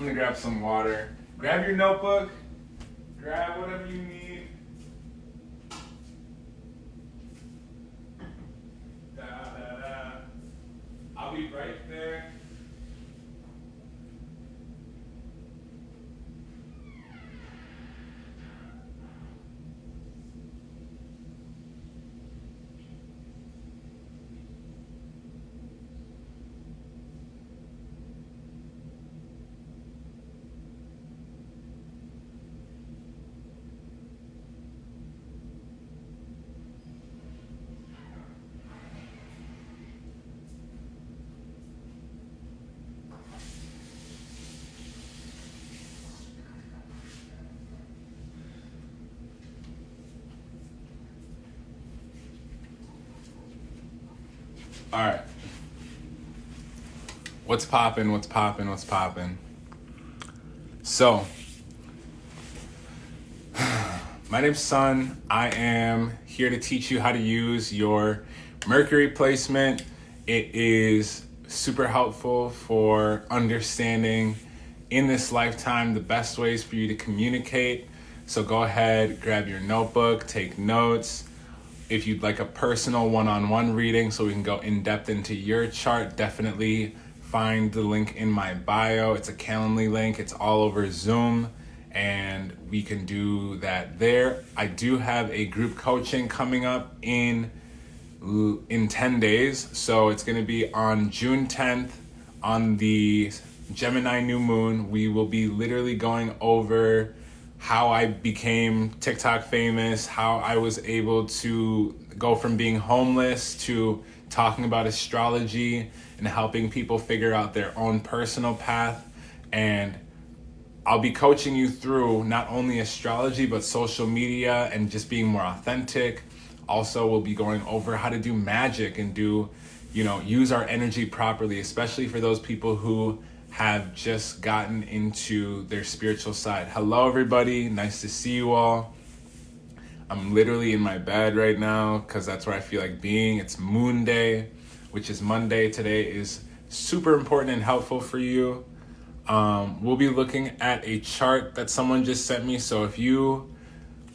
I'm gonna grab some water. Grab your notebook. Grab whatever you need. Da, da, da. I'll be right there. All right. What's poppin'? What's poppin'? What's poppin'? So, my name's Sun. I am here to teach you how to use your Mercury placement. It is super helpful for understanding in this lifetime the best ways for you to communicate. So go ahead, grab your notebook, take notes. If you'd like a personal one-on-one reading so we can go in depth into your chart, definitely find the link in my bio. It's a Calendly link. It's all over Zoom, and we can do that there. I do have a group coaching coming up in 10 days. So it's going to be on June 10th on the Gemini new moon. We will be literally going over how I became TikTok famous, how I was able to go from being homeless to talking about astrology and helping people figure out their own personal path. And I'll be coaching you through not only astrology, but social media and just being more authentic. Also, we'll be going over how to do magic and use our energy properly, especially for those people who have just gotten into their spiritual side. Hello, everybody. Nice to see you all. I'm literally in my bed right now because that's where I feel like being. It's Moon Day, which is Monday. Today is super important and helpful for you. We'll be looking at a chart that someone just sent me. So if you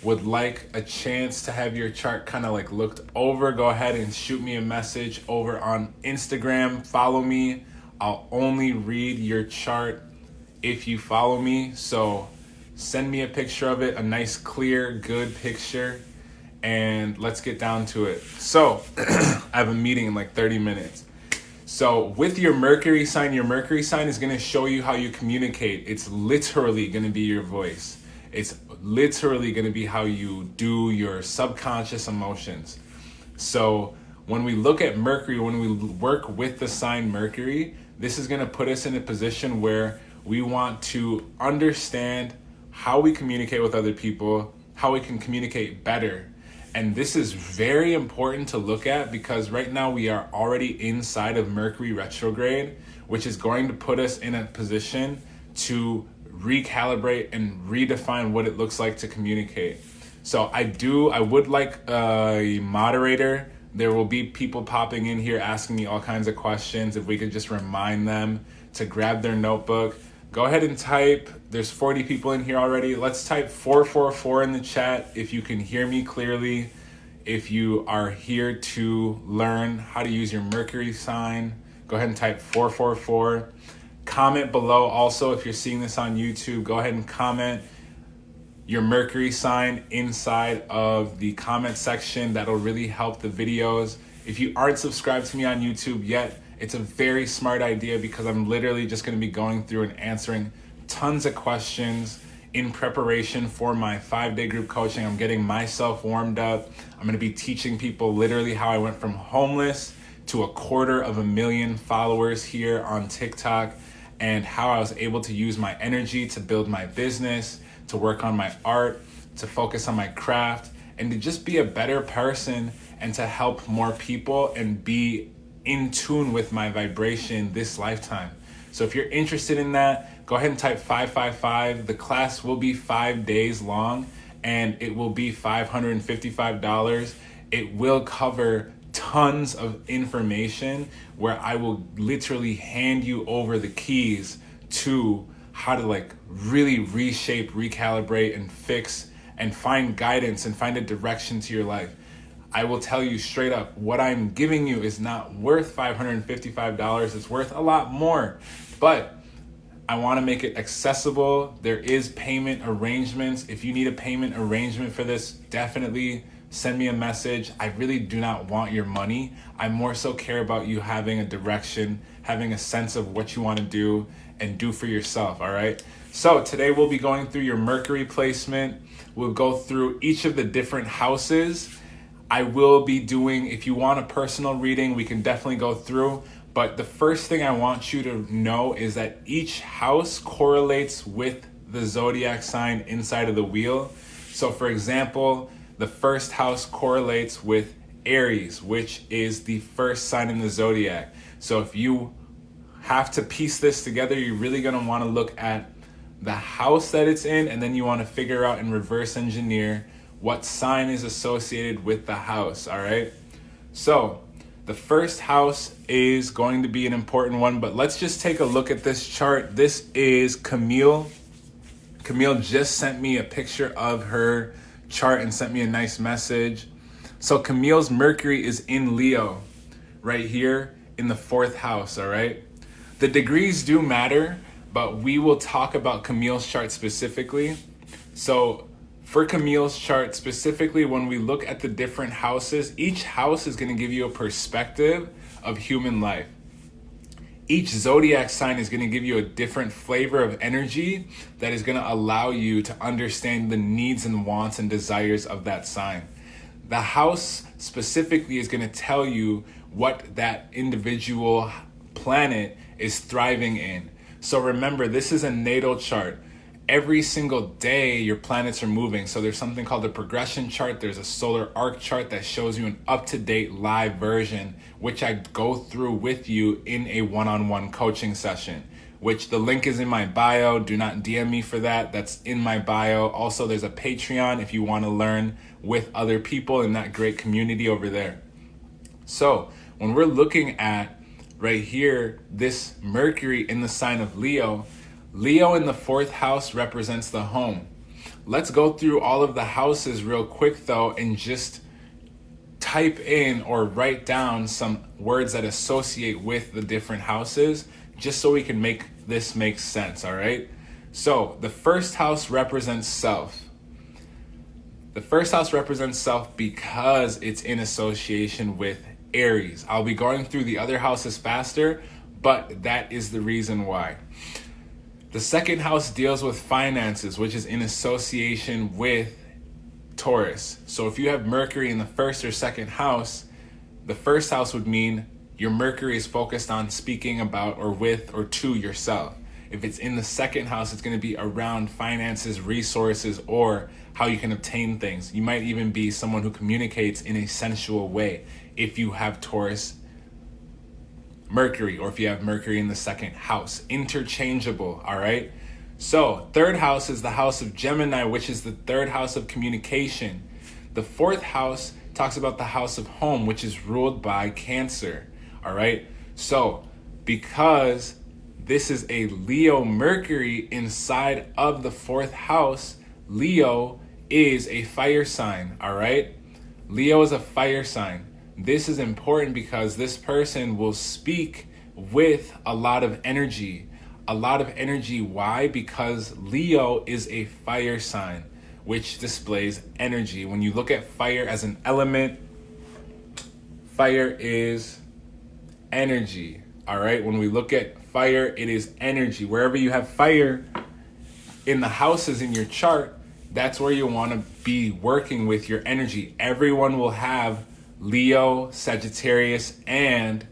would like a chance to have your chart kind of like looked over, go ahead and shoot me a message over on Instagram. Follow me. I'll only read your chart if you follow me. So send me a picture of it, a nice, clear, good picture, and let's get down to it. So I have a meeting in like 30 minutes. So with your Mercury sign is going to show you how you communicate. It's literally going to be your voice. It's literally going to be how you do your subconscious emotions. So when we look at Mercury, when we work with the sign Mercury, this is going to put us in a position where we want to understand how we communicate with other people, how we can communicate better. And this is very important to look at because right now we are already inside of Mercury Retrograde, which is going to put us in a position to recalibrate and redefine what it looks like to communicate. So I would like a moderator. There will be people popping in here asking me all kinds of questions. If we could just remind them to grab their notebook. Go ahead and type. There's 40 people in here already. Let's type 444 in the chat if you can hear me clearly. If you are here to learn how to use your Mercury sign, go ahead and type 444. Comment below also if you're seeing this on YouTube. Go ahead and comment your Mercury sign inside of the comment section. That'll really help the videos. If you aren't subscribed to me on YouTube yet, it's a very smart idea because I'm literally just going to be going through and answering tons of questions in preparation for my 5-day group coaching. I'm getting myself warmed up. I'm going to be teaching people literally how I went from homeless to 250,000 followers here on TikTok and how I was able to use my energy to build my business, to work on my art, to focus on my craft, and to just be a better person and to help more people and be in tune with my vibration this lifetime. So if you're interested in that, go ahead and type 555. The class will be 5 days long and it will be $555. It will cover tons of information where I will literally hand you over the keys to how to like really reshape, recalibrate, and fix and find guidance and find a direction to your life. I will tell you straight up, what I'm giving you is not worth $555. It's worth a lot more, but I want to make it accessible. There is payment arrangements. If you need a payment arrangement for this, definitely send me a message. I really do not want your money. I more so care about you having a direction, having a sense of what you want to do and do for yourself, all right? So today we'll be going through your Mercury placement. We'll go through each of the different houses. I will be doing, if you want a personal reading, we can definitely go through. But the first thing I want you to know is that each house correlates with the zodiac sign inside of the wheel. So for example, the first house correlates with Aries, which is the first sign in the zodiac. So if you have to piece this together, you're really going to want to look at the house that it's in, and then you want to figure out and reverse engineer what sign is associated with the house, all right? So the first house is going to be an important one, but let's just take a look at this chart. This is Camille. Camille just sent me a picture of her chart and sent me a nice message. So Camille's Mercury is in Leo, right here in the 4th house, all right? The degrees do matter, but we will talk about Camille's chart specifically. So for Camille's chart specifically, when we look at the different houses, each house is going to give you a perspective of human life. Each zodiac sign is going to give you a different flavor of energy that is going to allow you to understand the needs and wants and desires of that sign. The house specifically is going to tell you what that individual planet is thriving in. So remember, this is a natal chart. Every single day your planets are moving. So there's something called a progression chart. There's a solar arc chart that shows you an up-to-date live version, which I go through with you in a one-on-one coaching session, which the link is in my bio. Do not DM me for that. That's in my bio. Also, there's a Patreon if you want to learn with other people in that great community over there. So when we're looking at right here, this Mercury in the sign of Leo, Leo in the 4th house represents the home. Let's go through all of the houses real quick though and just type in or write down some words that associate with the different houses just so we can make this make sense, all right? So the 1st house represents self. The 1st house represents self because it's in association with Aries. I'll be going through the other houses faster, but that is the reason why. The 2nd house deals with finances, which is in association with Taurus. So if you have Mercury in the 1st or 2nd house, the 1st house would mean your Mercury is focused on speaking about or with or to yourself. If it's in the 2nd house, it's going to be around finances, resources, or how you can obtain things. You might even be someone who communicates in a sensual way if you have Taurus Mercury, or if you have Mercury in the 2nd house. Interchangeable, all right? So 3rd house is the house of Gemini, which is the 3rd house of communication. The 4th house talks about the house of home, which is ruled by Cancer, all right? So because this is a Leo Mercury inside of the 4th house, Leo is a fire sign, all right? Leo is a fire sign. This is important because this person will speak with a lot of energy. A lot of energy. Why? Because Leo is a fire sign, which displays energy. When you look at fire as an element, fire is energy. All right? When we look at fire, it is energy. Wherever you have fire in the houses in your chart, that's where you want to be working with your energy. Everyone will have Leo, Sagittarius, and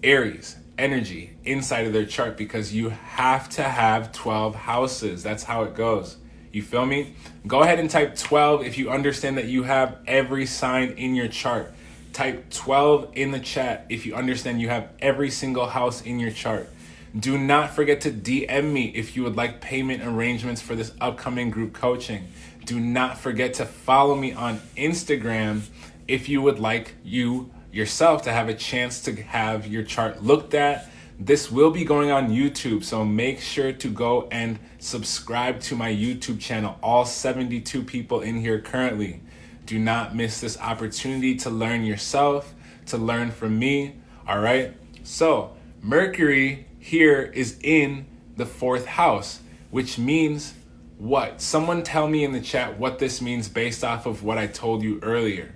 Aries energy inside of their chart because you have to have 12 houses. That's how it goes. You feel me? Go ahead and type 12 if you understand that you have every sign in your chart. Type 12 in the chat if you understand you have every single house in your chart. Do not forget to DM me if you would like payment arrangements for this upcoming group coaching. Do not forget to follow me on Instagram if you would like you yourself to have a chance to have your chart looked at, This will be going on YouTube, so make sure to go and subscribe to my YouTube channel, all 72 people in here currently. Do not miss this opportunity to learn yourself, to learn from me, all right? So Mercury here is in the 4th house, which means what? Someone tell me in the chat what this means based off of what I told you earlier.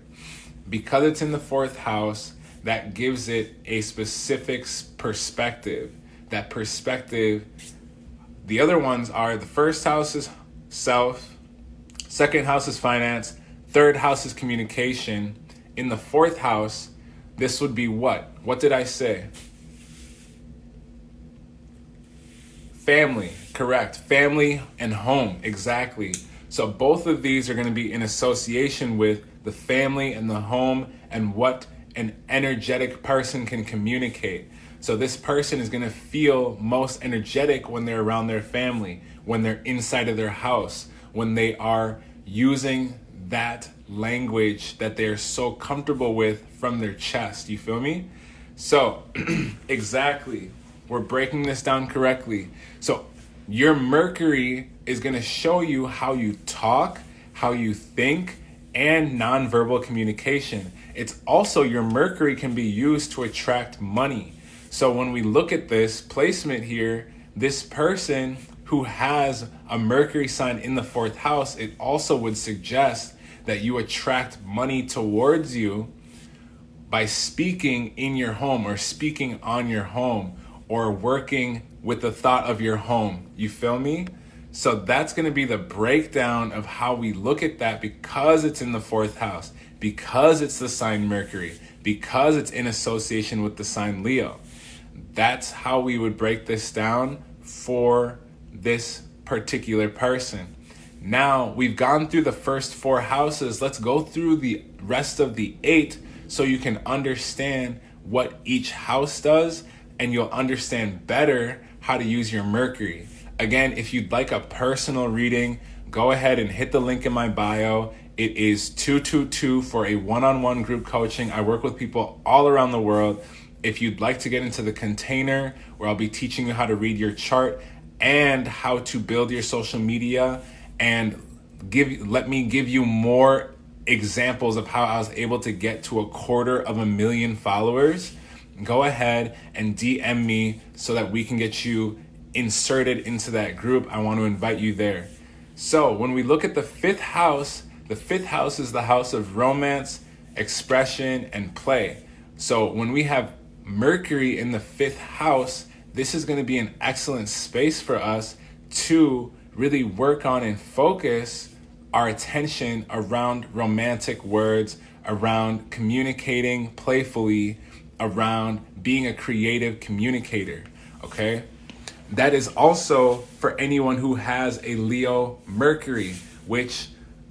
Because it's in the 4th house, that gives it a specific perspective. That perspective, the other ones are, the 1st house is self, 2nd house is finance, 3rd house is communication. In the 4th house, this would be what? What did I say? Family, correct. Family and home, exactly. So both of these are going to be in association with the family and the home and what an energetic person can communicate. So this person is going to feel most energetic when they're around their family, when they're inside of their house, when they are using that language that they're so comfortable with from their chest. You feel me? So exactly, we're breaking this down correctly. So your Mercury is going to show you how you talk, how you think, and nonverbal communication. It's also, your Mercury can be used to attract money. So when we look at this placement here, this person who has a Mercury sign in the 4th house, it also would suggest that you attract money towards you by speaking in your home or speaking on your home or working with the thought of your home. You feel me? So that's going to be the breakdown of how we look at that, because it's in the 4th house, because it's the sign Mercury, because it's in association with the sign Leo. That's how we would break this down for this particular person. Now we've gone through the first 4 houses. Let's go through the rest of the 8 so you can understand what each house does, and you'll understand better how to use your Mercury. Again, if you'd like a personal reading, go ahead and hit the link in my bio. It is 222 for a one-on-one group coaching. I work with people all around the world. If you'd like to get into the container where I'll be teaching you how to read your chart and how to build your social media, and let me give you more examples of how I was able to get to 250,000 followers, go ahead and DM me so that we can get you inserted into that group. I want to invite you there. So when we look at the 5th house, the 5th house is the house of romance, expression, and play. So when we have Mercury in the 5th house, this is going to be an excellent space for us to really work on and focus our attention around romantic words, around communicating playfully, around being a creative communicator, okay? That is also for anyone who has a Leo Mercury, which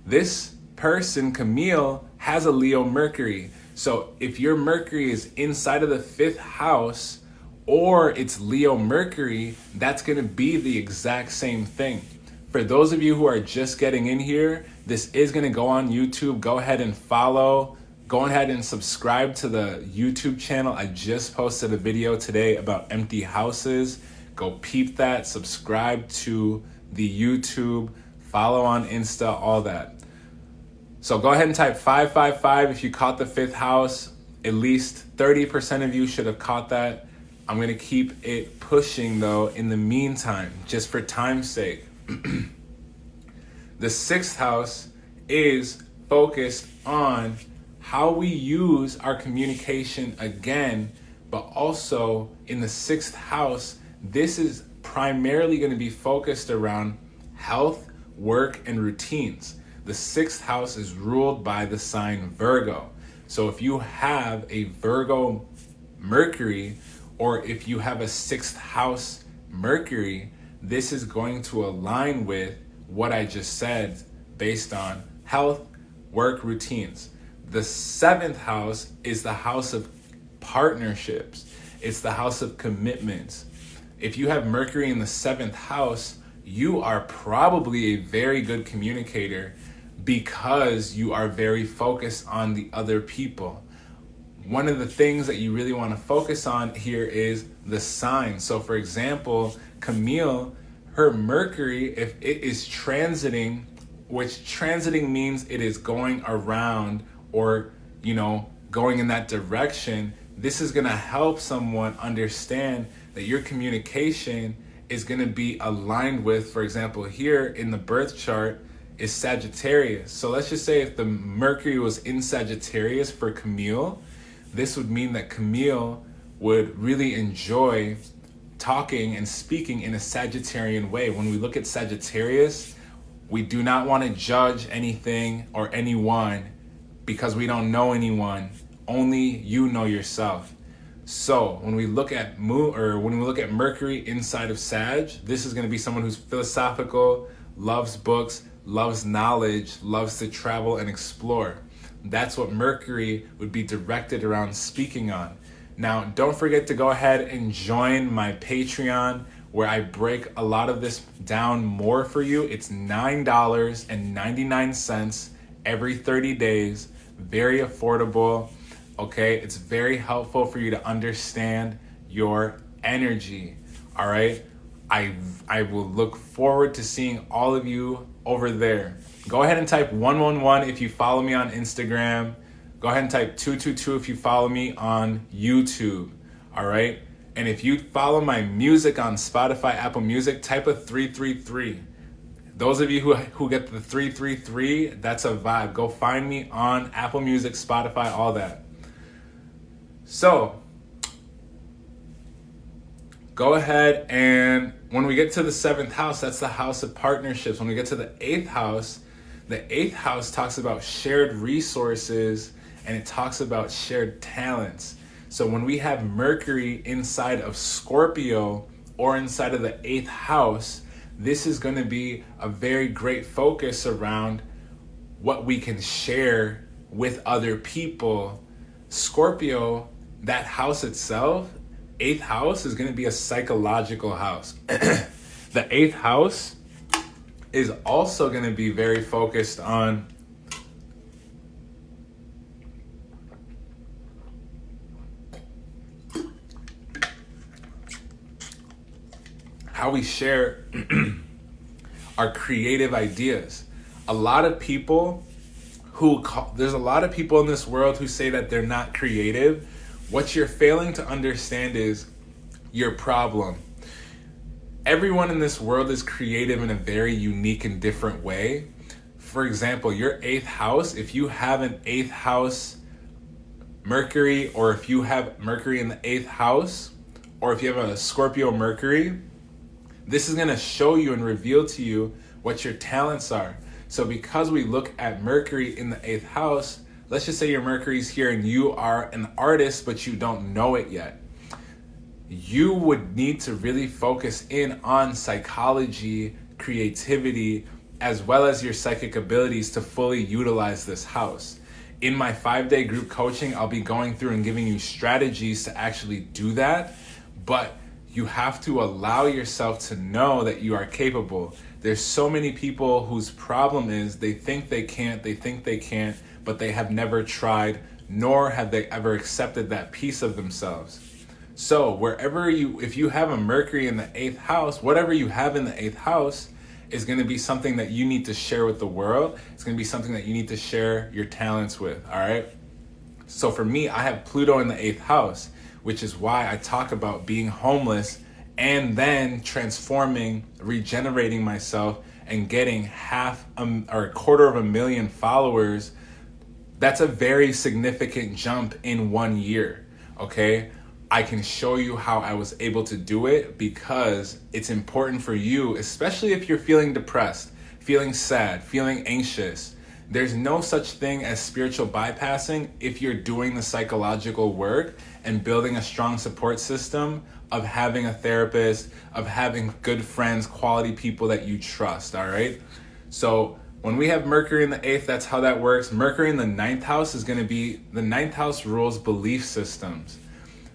this person, Camille, has a Leo Mercury. So if your Mercury is inside of the 5th house or it's Leo Mercury, that's going to be the exact same thing. For those of you who are just getting in here, this is going to go on YouTube. Go ahead and follow. Go ahead and subscribe to the YouTube channel. I just posted a video today about empty houses. Go peep that. Subscribe to the YouTube. Follow on Insta, all that. So go ahead and type 555 if you caught the 5th house. At least 30% of you should have caught that. I'm going to keep it pushing, though, in the meantime, just for time's sake. The 6th house is focused on how we use our communication again, but also in the 6th house, this is primarily going to be focused around health, work, and routines. The 6th house is ruled by the sign Virgo. So if you have a Virgo Mercury, or if you have a 6th house Mercury, this is going to align with what I just said based on health, work, routines. The 7th house is the house of partnerships. It's the house of commitments. If you have Mercury in the 7th house, you are probably a very good communicator because you are very focused on the other people. one of the things that you really want to focus on here is the sign. So for example, Camille, her Mercury, if it is transiting, which transiting means it is going around or, going in that direction, this is going to help someone understand that your communication is going to be aligned with, for example, here in the birth chart is Sagittarius. So let's just say if the Mercury was in Sagittarius for Camille, this would mean that Camille would really enjoy talking and speaking in a Sagittarian way. When we look at Sagittarius, we do not want to judge anything or anyone because we don't know anyone. Only you know yourself. So when we look at Mercury inside of Sag, this is going to be someone who's philosophical, loves books, loves knowledge, loves to travel and explore. That's what Mercury would be directed around speaking on. Now, don't forget to go ahead and join my Patreon, where I break a lot of this down more for you. It's $9.99 every 30 days. Very affordable. Okay, it's very helpful for you to understand your energy. All right, I will look forward to seeing all of you over there. Go ahead and type 111 if you follow me on Instagram. Go ahead and type 222 if you follow me on YouTube. All right, and if you follow my music on Spotify, Apple Music, type a 333. Those of you who get the 333, that's a vibe. Go find me on Apple Music, Spotify, all that. So, go ahead, and when we get to the 7th house, that's the house of partnerships. When we get to the 8th house talks about shared resources, and it talks about shared talents. So when we have Mercury inside of Scorpio or inside of the 8th house, this is going to be a very great focus around what we can share with other people. Scorpio, that house itself, 8th house, is going to be a psychological house. The 8th house is also going to be very focused on how we share our creative ideas. There's a lot of people in this world who say that they're not creative. What you're failing to understand is your problem. Everyone in this world is creative in a very unique and different way. For example, your 8th house, if you have an 8th house Mercury, or if you have Mercury in the 8th house, or if you have a Scorpio Mercury, this is going to show you and reveal to you what your talents are. So because we look at Mercury in the 8th house, let's just say your Mercury's here and you are an artist, but you don't know it yet. You would need to really focus in on psychology, creativity, as well as your psychic abilities to fully utilize this house. In my 5-day group coaching, I'll be going through and giving you strategies to actually do that, but you have to allow yourself to know that you are capable. There's so many people whose problem is they think they can't, but they have never tried, nor have they ever accepted that piece of themselves. So if you have a Mercury in the 8th house, whatever you have in the 8th house is going to be something that you need to share with the world. It's going to be something that you need to share your talents with, all right? So for me, I have Pluto in the 8th house, which is why I talk about being homeless and then transforming, regenerating myself and getting 250,000 followers. That's a very significant jump in 1 year, okay? I can show you how I was able to do it because it's important for you, especially if you're feeling depressed, feeling sad, feeling anxious. There's no such thing as spiritual bypassing if you're doing the psychological work and building a strong support system of having a therapist, of having good friends, quality people that you trust, all right? So when we have Mercury in the 8th, that's how that works. Mercury in the 9th house is going to be, the 9th house rules belief systems.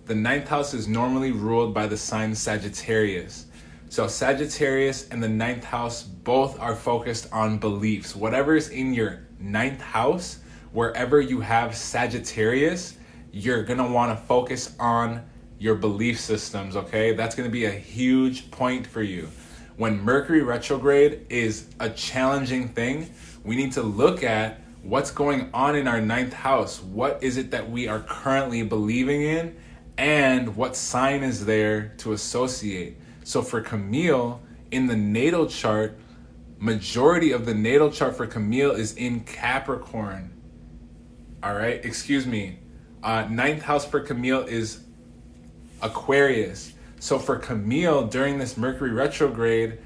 The 9th house is normally ruled by the sign Sagittarius. So Sagittarius and the 9th house both are focused on beliefs. Whatever's in your 9th house, wherever you have Sagittarius, you're going to want to focus on your belief systems, okay? That's going to be a huge point for you. When Mercury retrograde is a challenging thing, we need to look at what's going on in our ninth house. What is it that we are currently believing in, and what sign is there to associate? So for Camille, in the natal chart, majority of the natal chart for Camille is in Capricorn. All right, excuse me. Ninth house for Camille is Aquarius. So for Camille, during this Mercury retrograde,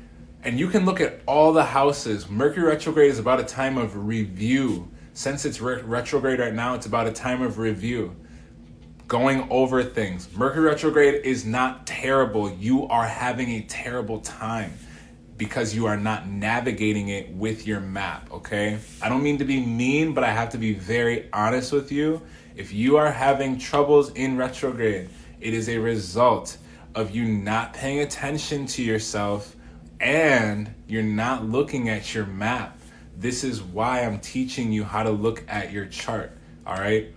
and you can look at all the houses, Mercury retrograde is about a time of review. Since it's retrograde right now, it's about a time of review, going over things. Mercury retrograde is not terrible. You are having a terrible time because you are not navigating it with your map, okay? I don't mean to be mean, but I have to be very honest with you. If you are having troubles in retrograde, it is a result of you not paying attention to yourself and you're not looking at your map. This is why I'm teaching you how to look at your chart, all right?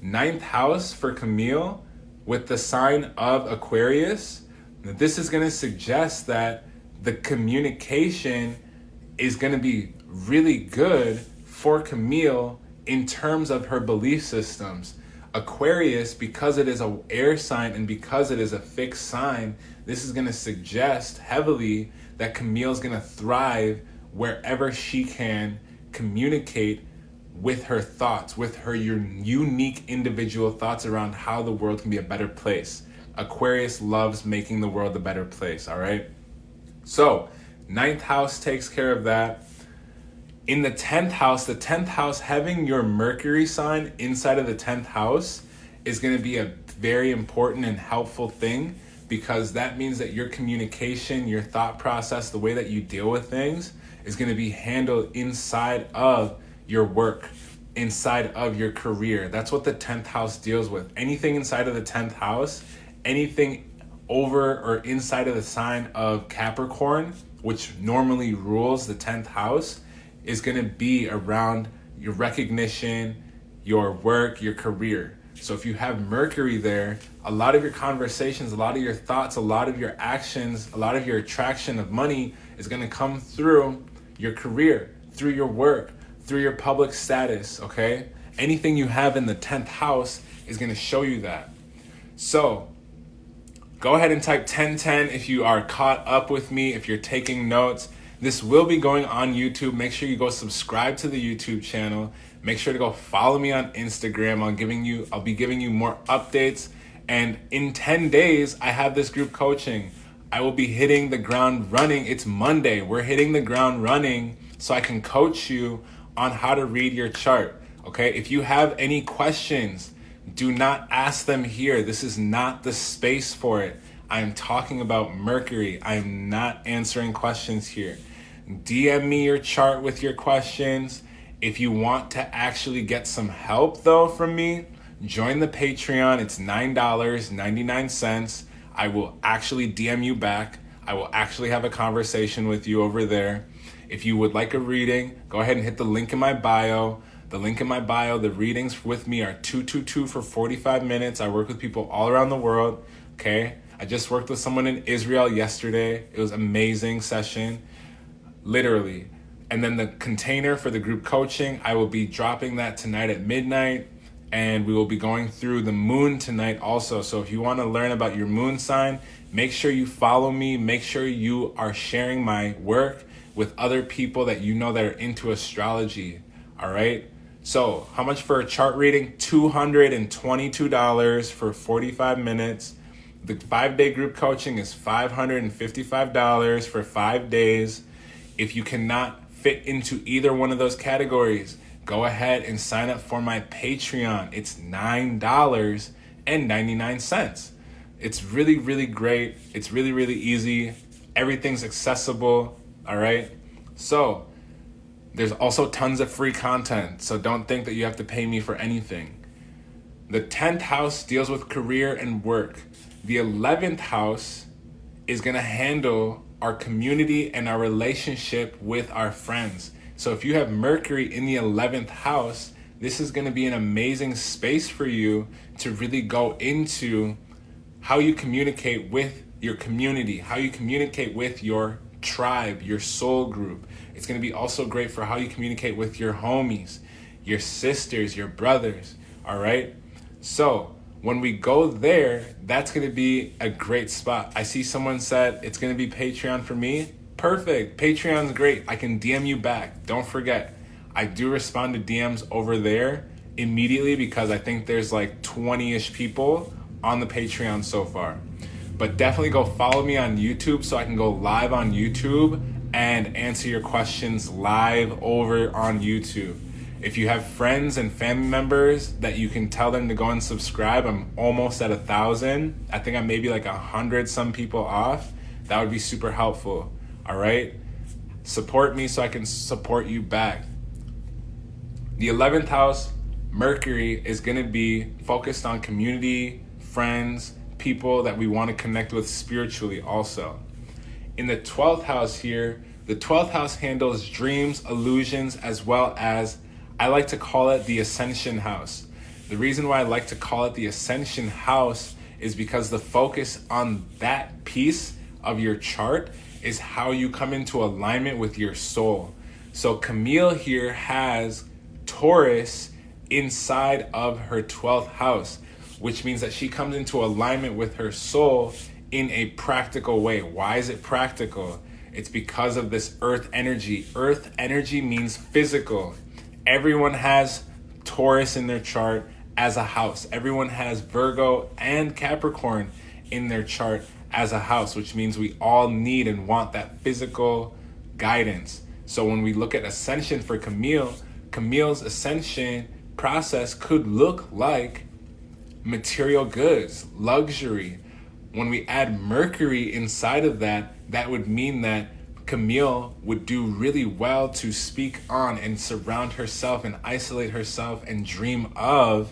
Ninth house for Camille with the sign of Aquarius, this is going to suggest that the communication is going to be really good for Camille in terms of her belief systems. Aquarius, because it is an air sign and because it is a fixed sign, this is going to suggest heavily that Camille is going to thrive wherever she can communicate with her thoughts, with her unique individual thoughts around how the world can be a better place. Aquarius loves making the world a better place, all right? So, ninth house takes care of that. In the 10th house, having your Mercury sign inside of the 10th house is going to be a very important and helpful thing, because that means that your communication, your thought process, the way that you deal with things is going to be handled inside of your work, inside of your career. That's what the 10th house deals with. Anything inside of the 10th house, anything over or inside of the sign of Capricorn, which normally rules the 10th house, is going to be around your recognition, your work, your career. So if you have Mercury there, a lot of your conversations, a lot of your thoughts, a lot of your actions, a lot of your attraction of money is going to come through your career, through your work, through your public status, okay? Anything you have in the 10th house is going to show you that. So go ahead and type 1010 if you are caught up with me, if you're taking notes. This will be going on YouTube. Make sure you go subscribe to the YouTube channel. Make sure to go follow me on Instagram. I'll be giving you more updates. And in 10 days, I have this group coaching. I will be hitting the ground running. It's Monday. We're hitting the ground running so I can coach you on how to read your chart. Okay? If you have any questions, do not ask them here. This is not the space for it. I am talking about Mercury. I am not answering questions here. DM me your chart with your questions. If you want to actually get some help though from me, join the Patreon. It's $9.99. I will actually DM you back. I will actually have a conversation with you over there. If you would like a reading, go ahead and hit the link in my bio. The link in my bio, the readings with me are 222 for 45 minutes. I work with people all around the world, okay? I just worked with someone in Israel yesterday. It was an amazing session, literally. And then the container for the group coaching, I will be dropping that tonight at midnight. And we will be going through the moon tonight also. So if you want to learn about your moon sign, make sure you follow me. Make sure you are sharing my work with other people that you know that are into astrology, all right? So how much for a chart reading? $222 for 45 minutes. The 5-day group coaching is $555 for 5 days. If you cannot fit into either one of those categories, go ahead and sign up for my Patreon. It's $9.99. It's really, really great. It's really, really easy. Everything's accessible, all right? So there's also tons of free content, so don't think that you have to pay me for anything. The 10th house deals with career and work. The 11th house is going to handle our community and our relationship with our friends. So if you have Mercury in the 11th house, this is going to be an amazing space for you to really go into how you communicate with your community, how you communicate with your tribe, your soul group. It's going to be also great for how you communicate with your homies, your sisters, your brothers, all right? So when we go there, that's going to be a great spot. I see someone said it's going to be Patreon for me. Perfect. Patreon's great. I can DM you back. Don't forget, I do respond to DMs over there immediately because I think there's like 20-ish people on the Patreon so far. But definitely go follow me on YouTube so I can go live on YouTube and answer your questions live over on YouTube. If you have friends and family members that you can tell them to go and subscribe, I'm almost at 1,000. I think I'm maybe like 100 some people off. That would be super helpful. All right? Support me so I can support you back. The 11th house, Mercury, is going to be focused on community, friends, people that we want to connect with spiritually also. In the 12th house here, the 12th house handles dreams, illusions, as well as, I like to call it the Ascension house. The reason why I like to call it the Ascension house is because the focus on that piece of your chart is how you come into alignment with your soul. So Camille here has Taurus inside of her 12th house, which means that she comes into alignment with her soul in a practical way. Why is it practical? It's because of this earth energy. Earth energy means physical. Everyone has Taurus in their chart as a house. Everyone has Virgo and Capricorn in their chart as a house, which means we all need and want that physical guidance. So when we look at ascension for Camille, Camille's ascension process could look like material goods, luxury. When we add Mercury inside of that, that would mean that Camille would do really well to speak on and surround herself and isolate herself and dream of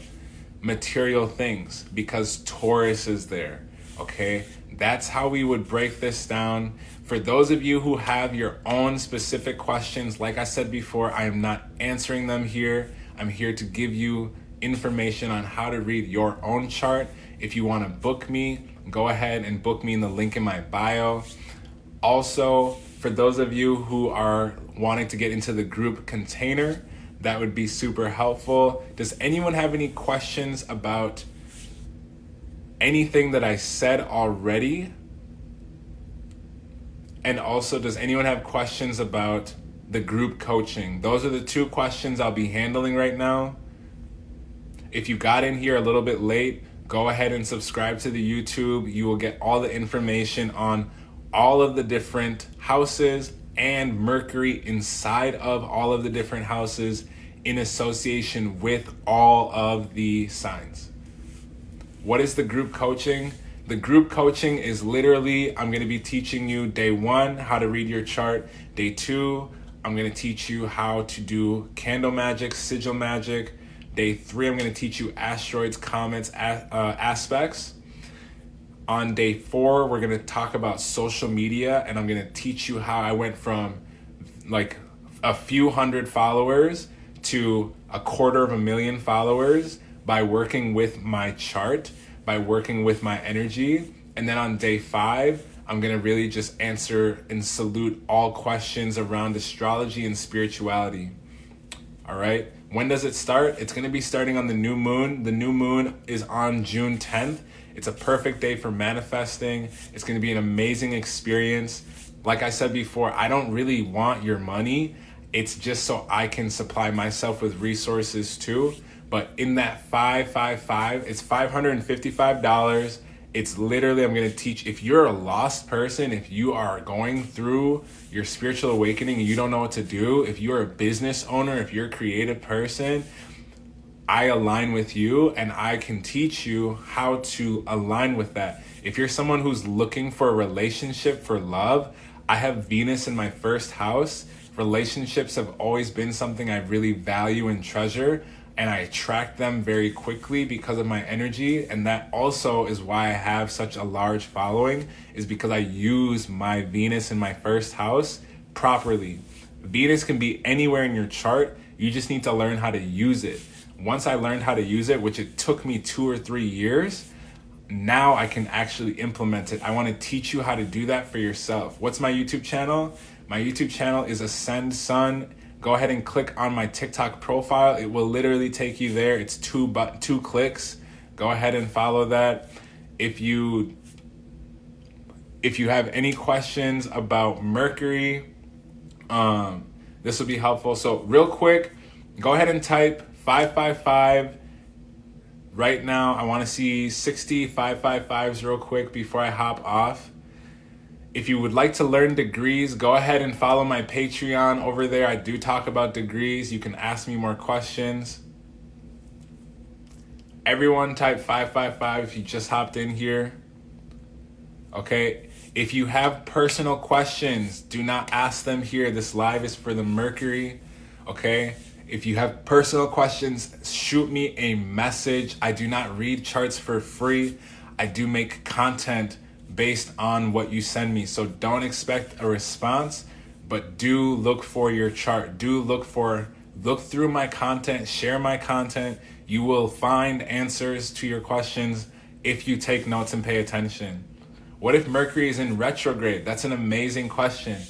material things because Taurus is there, okay? That's how we would break this down. For those of you who have your own specific questions, like I said before, I am not answering them here. I'm here to give you information on how to read your own chart. If you want to book me, go ahead and book me in the link in my bio. Also, for those of you who are wanting to get into the group container, that would be super helpful. Does anyone have any questions about anything that I said already? And also, does anyone have questions about the group coaching? Those are the two questions I'll be handling right now. If you got in here a little bit late, go ahead and subscribe to the YouTube. You will get all the information on all of the different houses and Mercury inside of all of the different houses in association with all of the signs. What is the group coaching? The group coaching is literally, I'm going to be teaching you day 1, how to read your chart. Day 2, I'm going to teach you how to do candle magic, sigil magic. Day 3, I'm going to teach you asteroids, comets, aspects. On day 4, we're going to talk about social media, and I'm going to teach you how I went from like a few hundred followers to 250,000 followers by working with my chart, by working with my energy. And then on day 5, I'm going to really just answer and salute all questions around astrology and spirituality. All right. When does it start? It's going to be starting on the new moon. The new moon is on June 10th. It's a perfect day for manifesting. It's going to be an amazing experience. Like I said before, I don't really want your money. It's just so I can supply myself with resources too. But in that 555, it's $555. It's literally, I'm going to teach, if you're a lost person, if you are going through your spiritual awakening and you don't know what to do, if you're a business owner, if you're a creative person, I align with you and I can teach you how to align with that. If you're someone who's looking for a relationship, for love, I have Venus in my first house. Relationships have always been something I really value and treasure, and I attract them very quickly because of my energy. And that also is why I have such a large following, is because I use my Venus in my first house properly. Venus can be anywhere in your chart. You just need to learn how to use it. Once I learned how to use it, which it took me 2 or 3 years, now I can actually implement it. I want to teach you how to do that for yourself. What's my YouTube channel? My YouTube channel is Ascend Sun. Go ahead and click on my TikTok profile. It will literally take you there. It's two clicks. Go ahead and follow that. If you have any questions about Mercury, this will be helpful. So real quick, go ahead and type 555 right now. I want to see 60 555s real quick before I hop off. If you would like to learn degrees, go ahead and follow my Patreon over there. I do talk about degrees. You can ask me more questions. Everyone type 555 if you just hopped in here. Okay. If you have personal questions, do not ask them here. This live is for the Mercury. Okay. If you have personal questions, shoot me a message. I do not read charts for free. I do make content based on what you send me. So don't expect a response, but do look for your chart. Look through my content, share my content. You will find answers to your questions if you take notes and pay attention. What if Mercury is in retrograde? That's an amazing question.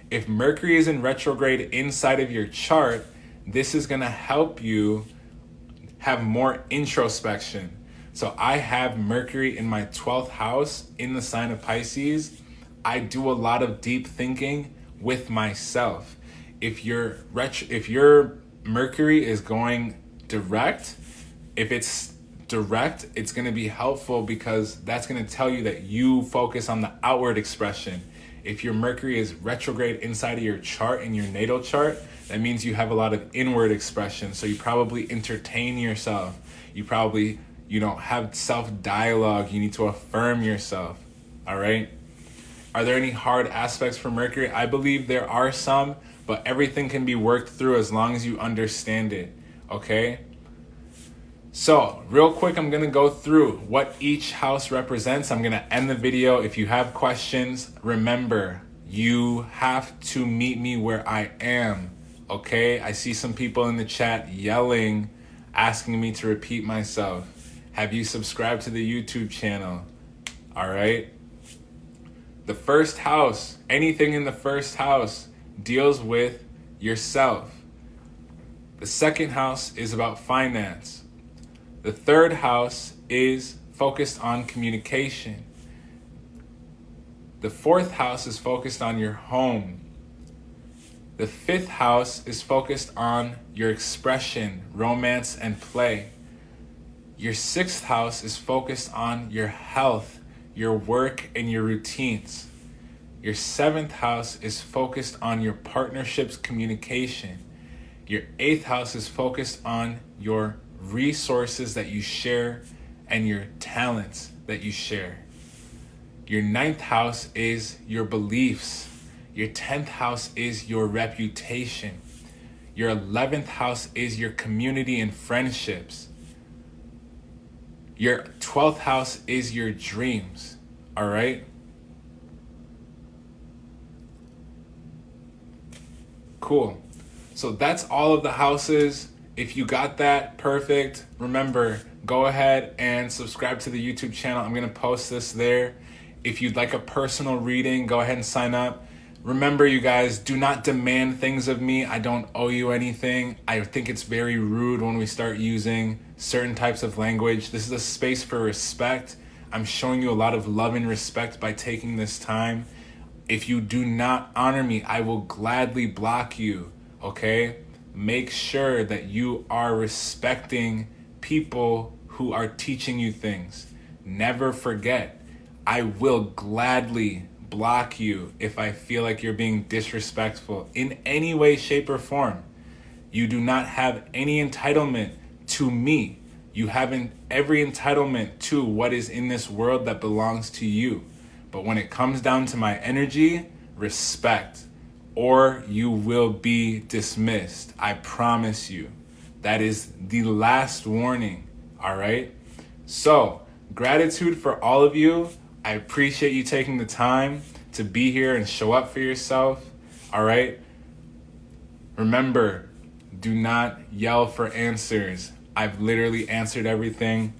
If Mercury is in retrograde inside of your chart, this is going to help you have more introspection. So I have Mercury in my 12th house in the sign of Pisces. I do a lot of deep thinking with myself. If your Mercury is going direct, if it's direct, it's going to be helpful because that's going to tell you that you focus on the outward expression. If your Mercury is retrograde inside of your chart, in your natal chart, that means you have a lot of inward expression. So you probably entertain yourself. You probably, have self-dialogue. You need to affirm yourself. All right? Are there any hard aspects for Mercury? I believe there are some, but everything can be worked through as long as you understand it. Okay? So, real quick, I'm going to go through what each house represents. I'm going to end the video. If you have questions, remember, you have to meet me where I am. Okay? I see some people in the chat yelling, asking me to repeat myself. Have you subscribed to the YouTube channel? All right? The first house, anything in the first house deals with yourself. The second house is about finance. The third house is focused on communication. The fourth house is focused on your home. The fifth house is focused on your expression, romance, and play. Your sixth house is focused on your health, your work, and your routines. Your seventh house is focused on your partnerships, communication. Your eighth house is focused on your resources that you share and your talents that you share. Your ninth house is your beliefs. Your 10th house is your reputation. Your 11th house is your community and friendships. Your 12th house is your dreams. All right? Cool. So that's all of the houses. If you got that, perfect. Remember, go ahead and subscribe to the YouTube channel. I'm going to post this there. If you'd like a personal reading, go ahead and sign up. Remember, you guys, do not demand things of me. I don't owe you anything. I think it's very rude when we start using certain types of language. This is a space for respect. I'm showing you a lot of love and respect by taking this time. If you do not honor me, I will gladly block you, okay? Make sure that you are respecting people who are teaching you things. Never forget, I will gladly block you if I feel like you're being disrespectful in any way, shape, or form. You do not have any entitlement to me. You have every entitlement to what is in this world that belongs to you. But when it comes down to my energy, respect, or you will be dismissed. I promise you. That is the last warning, all right? So, gratitude for all of you. I appreciate you taking the time to be here and show up for yourself, all right? Remember, do not yell for answers. I've literally answered everything,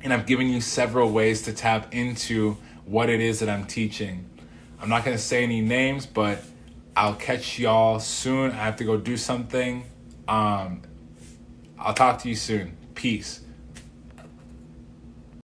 and I've given you several ways to tap into what it is that I'm teaching. I'm not going to say any names, but I'll catch y'all soon. I have to go do something. I'll talk to you soon. Peace.